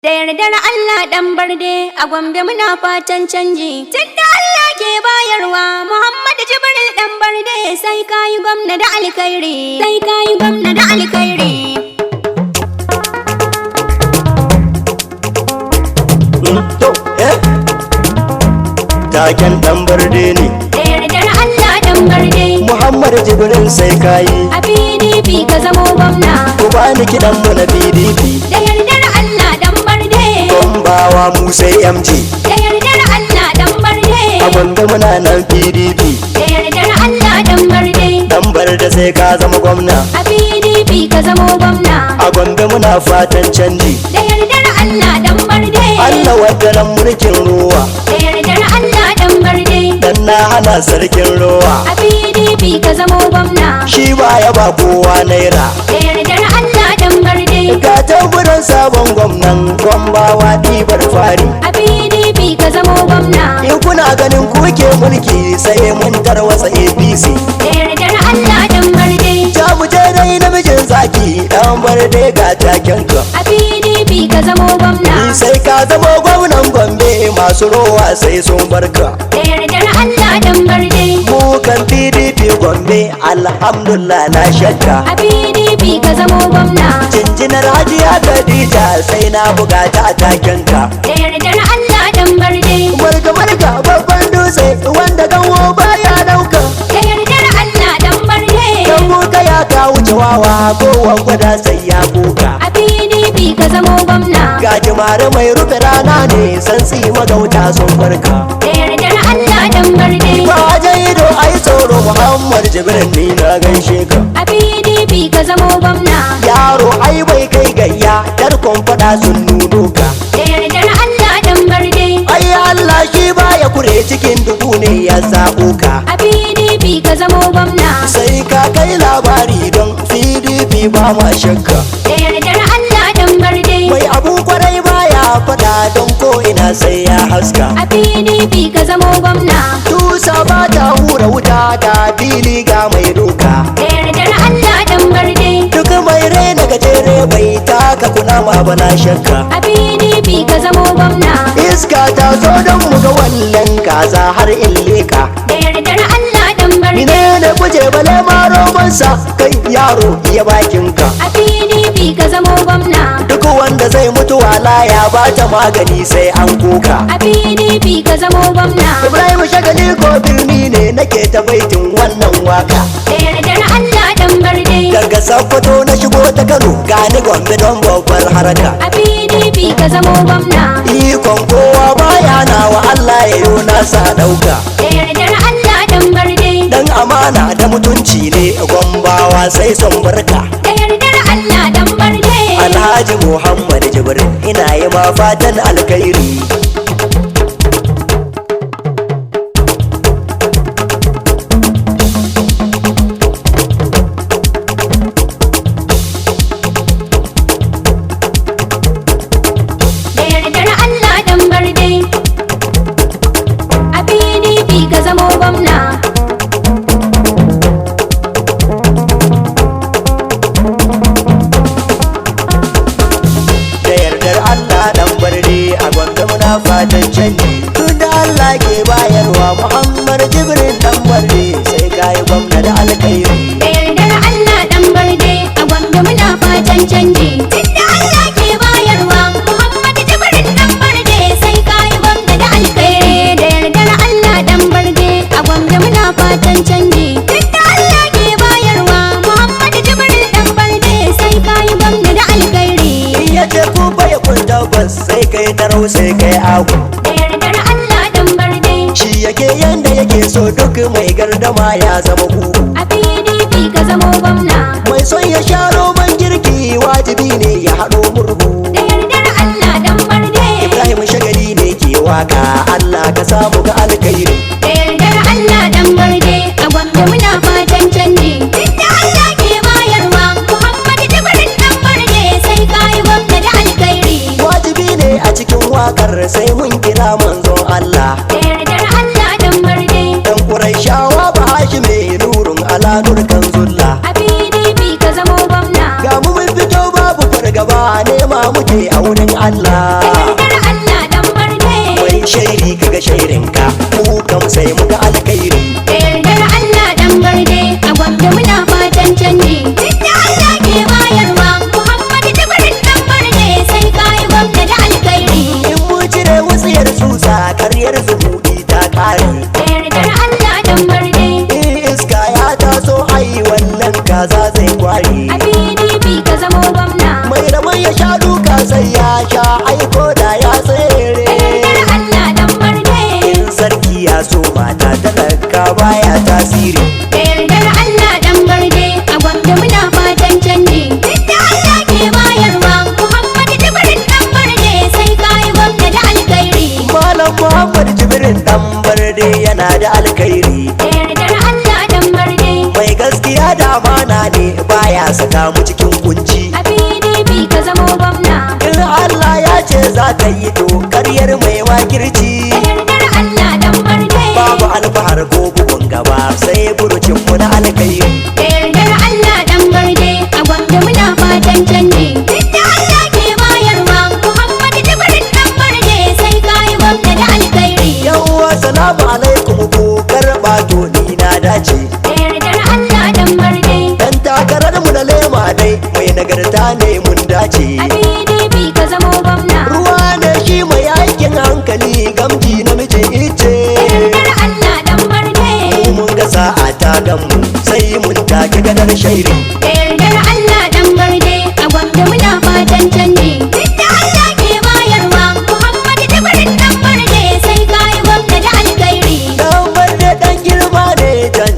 Da yardar Allah ɗan barde a Gombe muna fatan canji. Tunda Allah ke bayarwa Muhammadu Jibril ɗan barde sai kayi gwamna da alkhairi. Sai kayi gwamna da alkhairi. Taken ɗan barde ne. Da yardar Allah ɗan barde Muhammadu Jibril sai kayi. a PDP ka zamo gwamna. Ku bani kiɗan mu na PDP. Da yardar Allah ɗan barde. Gombawa mu sai MG. Da yardar Allah ɗan barde. A Gombe muna nan PDP. Da yardar Allah ɗan barde. Ɗan barde sai ka zama gwamna. A PDP ka zamo gwamna. A Gombe muna fatan canji. Da yardar Allah ɗan barde. Allah wadaran mulkin ruwa. Da yardar Allah ɗan barde. Dan na hana sarkin ruwa. A PDP ka zamo gwamna. Shi baya ba kowa naira. Da yardar Allah ɗan barde. Ga tamburan sabon gwamnan Gombawa ɗibar fari. A PDP ka zamo gwamna. In kuna ganin kuke mulki sai mun tarwatsa APC. Da yardar Allah ɗan barde. Ta mu je dai namijin zaki ɗan barde ga taken ka. A PDP ka zamo gwamna. Sai ka zama gwamnan Gombe masu rowa sai sun barka. Da yardar Allah ɗan barde. Mu kan PDP Gombe alhamdulillah na shakka. A PDP ka zamo gwamna. Jinjinar Hajiya Khadija sai na bugata a taken ka. Da yardar Allah ɗan barde. Marka babban dutse wanda ganwo baya dauka. Da yardar Allah ɗan barde. Dan muka ya ka wuce wawa kowa gwada sai ya kuka. A PDP ka zamo gwamna. Ga jimare mai rufe rana ne san magauta sun barka. Da yardar Allah ɗan barde. Ba ido ai tsoro Muhammad Jibril ni na gaishe ka. A PDP ka zamo gwamna. Yaro ai bai kai gayya tarkon fada sun nuno ka. Da yardar Allah ɗan barde. Ai Allah shi baya kure cikin dubu ne ya zaɓo ka. A PDP ka zamo gwamna. Sai ka kai labari don PDP ba ma shakka. Da yardar Allah ɗan barde. Mai abu kwarai baya fada don ko ina sai ya haska. A PDP ka zamo gwamna. Tusa ba ta hura wuta ga fili ga mai doka. Da yardar Allah ɗan barde. Duk mai raina gajere bai taka kuna ma bana shakka. A PDP ka zamo gwamna. Iska ta zo don mu ga wallan kaza har in leka. Da yardar Allah ɗan barde. Ine ne kuje bale ma romansa kai yaro iya bakinka. A PDP ka zamo gwamna. Duk wanda zai mutu wala ya bata magani sai an kuka. A PDP ka zamo gwamna. Ibrahim Shagali ko birni ne nake ta baitin wannan waka. Da yardar Allah ɗan barde. Daga Sokoto na shigo ta Kano gani Gombe don babbar haraka. A PDP ka zamo gwamna. Ikon kowa baya nawa Allah ya yo nasa dauka. Da yardar Allah ɗan barde. Dan amana da mutunci ne Gombawa sai son barka. Da yardar Allah ɗan barde. Alhaji Muhammad Jibril ina yi ma fatan alkhairi. Da yardar Allah ɗan barde. A PDP ka zamo gwamna. Da yardar Allah dan barde a Gombe muna fatan canji. Tunda Allah ke bayarwa Muhammad Jibril dan barde sai kayi gwamna da alkhairi. Da yardar Allah ɗan barde. A Gombe muna fatan canji. Tunda Allah ke bayarwa Muhammadu Jibril ɗan barde sai kayi gwamna da alkhairi. Da yardar Allah ɗan barde. A Gombe muna fatan canji. Tunda Allah ke bayarwa Muhammadu Jibril ɗan barde sai kayi gwamna da alkhairi. In yace ku baya kun tabbas sai kai tarau sai kai agu. Da yardar Allah ɗan barde. Shi yake yanda yake so duk mai gardama ya zama kugu. A PDP ka zamo gwamna. Mai son ya sha roman girki wajibi ne ya haɗo murhu. Da yardar Allah ɗan barde. Ibrahim Shagali ne ke waka Allah ka samu ga alkhairi. Da yardar Allah ɗan barde. A Gombe muna fatan canji. Tunda Allah ke bayarwa Muhammadu Jibril ɗan barde sai kayi gwamna da alkhairi. Wajibi ne a cikin wakar sai mun kira manzon Allah. Da yardar Allah ɗan barde. Dan Qurayshawa ba hashi mai nurun ala nurkan zulla. A PDP ka zamo gwamna. Ga mu mun fito babu fargaba nema muke a wurin Allah. ga shairinka mu kam sai muga alkhairi. Da yardar Allah dan barde a gwamna muna fatan canji. Tunda Allah ke bayarwa Muhammadu Jibrin dan barde sai kai gwamna da alkhairi. In mu cire wutsiyar tsutsa karyar zumuɗi ta kare. Da yardar Allah dan barde In iska ya taso ai wannan kaza zai kware. a PDP ka zamo gwamna. Mai rabon ya sha duka sai ya sha aiko da ya tsere. Da yardar Allah dan barde In sarki ya so mata talaka baya tasiri. da yardar Allah dan barde a gwamna muna fatan canji. Tunda Allah ke bayarwa Muhammadu Jibrin dan barde sai kai gwamna da alkhairi. Malam Muhammad Jibrin dan barde yana da alkhairi. Da yardar Allah dan barde Mai gaskiya da amana ne baya saka mu cikin kunci. a PDP ka zamo gwamna. In Allah ya ce za ka yi to karyar mai wakirci. Da yardar Allah dan barde Babu alfahar ko bugun gaba sai burucin mu na alkhairi. da yardar Allah dan barde a gwamna muna fatan canji. Tunda Allah ke bayarwa Muhammadu Jibrin dan barde sai kai gwamna da alkhairi. Yawwa salamu alaikum ko karba to ni na dace. Da yardar Allah dan barde Dan takarar mu na lema dai mai nagarta ne mun dace. a PDP ka zamo gwamna. Ruwa ne shi mai aikin hankali gamji namiji ice. Da yardar Allah dan barde Mu mun ga sa'a ta gamu sai mun take gadar shairi. da yardar Allah dan barde a gwamna muna fatan canji. Tunda Allah ke bayarwa Muhammadu Jibrin dan barde sai kai gwamna da alkhairi. Dan barde dan girma ne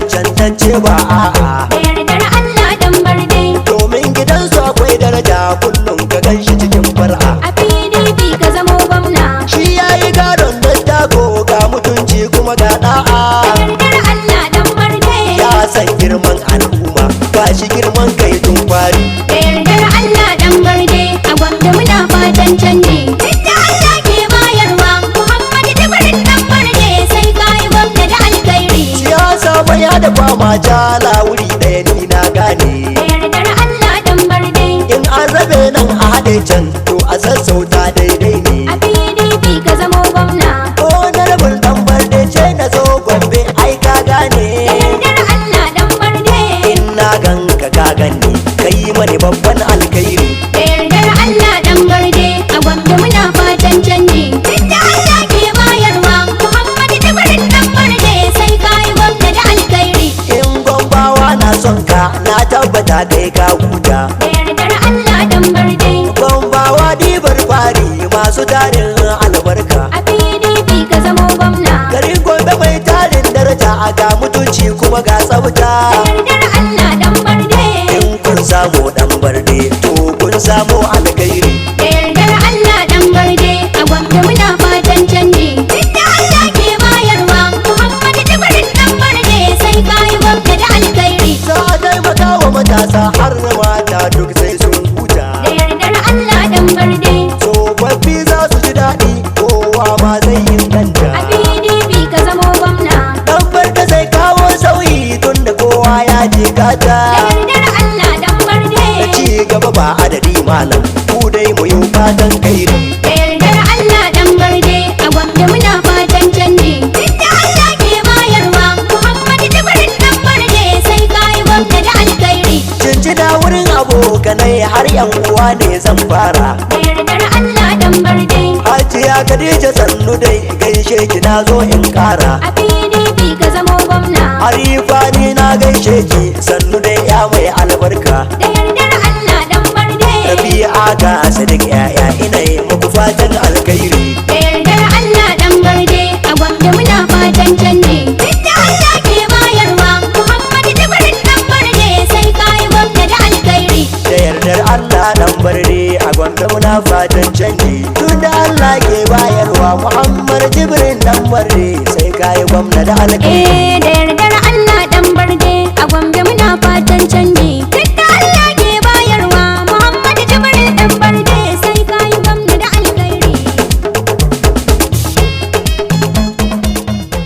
cancantacce ba a'a. Da yardar Allah dan barde Domin gidansu akwai daraja kullum ka ganshi cikin far'a. a PDP ka zamo gwamna. Shi yayi gadon dattako ga mutunci kuma ga Da da'a. yardar Allah dan barde Ya san girman al'umma ba shi girman kai tun fari. da yardar Allah dan barde a gwamna muna fatan canji. Tunda Allah ke bayarwa Muhammadu Jibrin dan barde sai kai gwamna da alkhairi. Siyasa baya da fama jala wuri ɗaya ni na gane. Da yardar Allah dan barde In an rabe nan a haɗe can to a sassauta daidai a ne. PDP ka zamo gwamna. Honorable dan barde ce na zo Gombe ai ka Da gane. yardar Allah dan barde In na ganka ka gani kai mani babban alkhairi. da yardar Allah dan barde a gwamna muna fatan canji. Tunda Allah ke bayarwa Muhammadu Jibrin dan barde sai kai gwamna da alkhairi. In Gombawa na son ka na tabbata kai ka huta. Da yardar Allah dan barde Gombawa dibar fari masu tarin albarka. a PDP ka zamo gwamna. Garin Gombe mai tarin daraja a ga mutunci kuma ga tsafta. Da yardar Allah dan barde In kun samu dan barde to kun samu alkhairi. da yardar Allah dan barde a gwamna muna fatan canji. Tunda Allah ke bayarwa Muhammadu Jibrin dan barde sai kai gwamna da alkhairi. Za a taimaka wa matasa har mata duk sai sun huta. Da yardar Allah dan barde Tsofaffi za su ji daɗi kowa ma zai inganta. a PDP ka zamo gwamna. Dan barde zai kawo sauyi tunda kowa ya jikata. Da yardar Allah dan barde Da ci gaba ba adadi malam ku dai mu yi fatan kairi. da yardar Allah dan barde a gwamna muna fatan canji. Tunda Allah ke bayarwa Muhammadu Jibrin dan barde sai kai gwamna da alkhairi. Cincina wurin abokanai har yan uwa ne zan fara. Da yardar Allah dan barde Hajiya Khadija sannu dai gaishe ki na zo in kara. a PDP ka zamo gwamna. Harifa ni na gaishe ki sannu dai ya mai albarka. Da yardar Allah dan barde Rabi'a ga Sadiq yaya ina yi muku fatan alkhairi. da yardar Allah dan barde a gwamna muna fatan canji. Tunda Allah ke bayarwa Muhammadu Jibrin dan barde sai kai gwamna da alkhairi. Da yardar Allah dan barde a gwanda muna fatan canji. Tunda Allah ke bayarwa Muhammad Jibrin dan barde sai kayi gwamna da alkhairi.